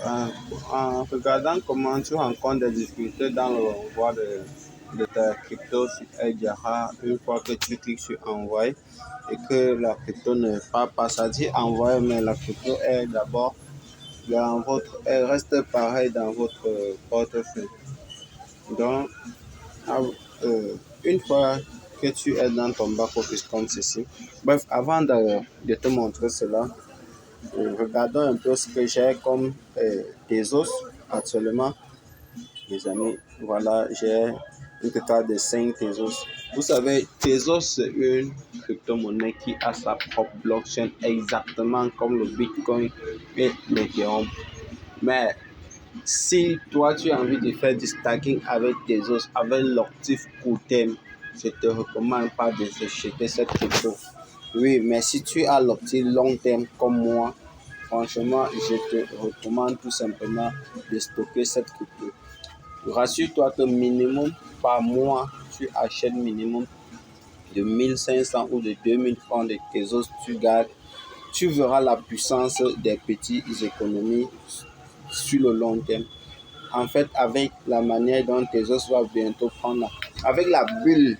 En, en regardant comment tu rencontres des difficultés dans le renvoi de ta crypto sur Jara, une fois que tu cliques sur envoyer et que la crypto ne part pas, ça dit envoyer, mais la crypto est d'abord elle reste pareille dans votre portefeuille. Donc, une fois que tu es dans ton back-office comme ceci, bref, avant de te montrer cela, regardons un peu ce que j'ai comme Tezos actuellement. Les amis, voilà, j'ai une total de 5 Tezos. Vous savez, Tezos, c'est une crypto-monnaie qui a sa propre blockchain exactement comme le Bitcoin et l'Ethereum. Mais si toi, tu as envie de faire du stacking avec Tezos, avec l'actif court terme, je te recommande pas de jeter cette crypto. Oui, mais si tu as l'optique long terme comme moi, franchement, je te recommande tout simplement de stocker cette crypto. Rassure-toi que minimum par mois, tu achètes minimum de 1500 ou de 2000 francs de Tezos, tu gardes. Tu verras la puissance des petites économies sur le long terme. En fait, avec la manière dont Tezos va bientôt prendre, avec la bulle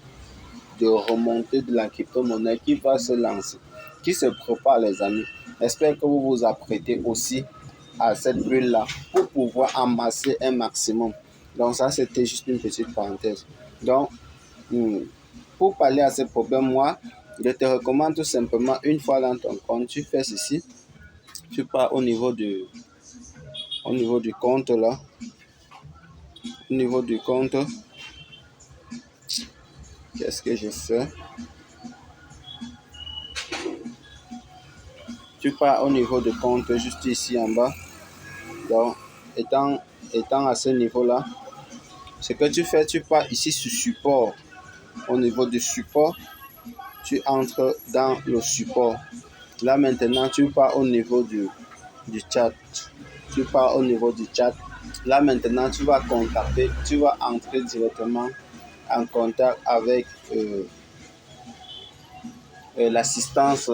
de remontée de la crypto-monnaie qui va se lancer, qui se prépare, les amis. J'espère que vous vous apprêtez aussi à cette bulle-là pour pouvoir amasser un maximum. Donc ça, c'était juste une petite parenthèse. Donc, pour parler à ce problème, moi, je te recommande tout simplement, une fois dans ton compte, tu fais ceci. Tu pars au niveau du compte là. Au niveau du compte, qu'est-ce que je fais? Tu pars au niveau du compte juste ici en bas. Donc, étant à ce niveau-là, ce que tu fais, tu pars ici sur support. Au niveau du support, tu entres dans le support. Là maintenant, tu pars au niveau du chat. Tu pars au niveau du chat. Là maintenant, tu vas contacter, tu vas entrer directement en contact avec l'assistance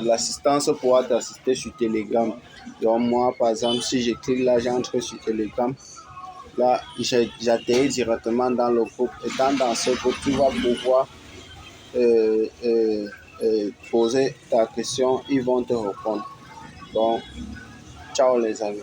pourra t'assister sur Telegram. Donc moi, par exemple, si je clique là, j'entre sur Telegram. Là, j'atterris directement dans le groupe. Étant dans ce groupe, tu vas pouvoir poser ta question. Ils vont te répondre. Donc, ciao les amis.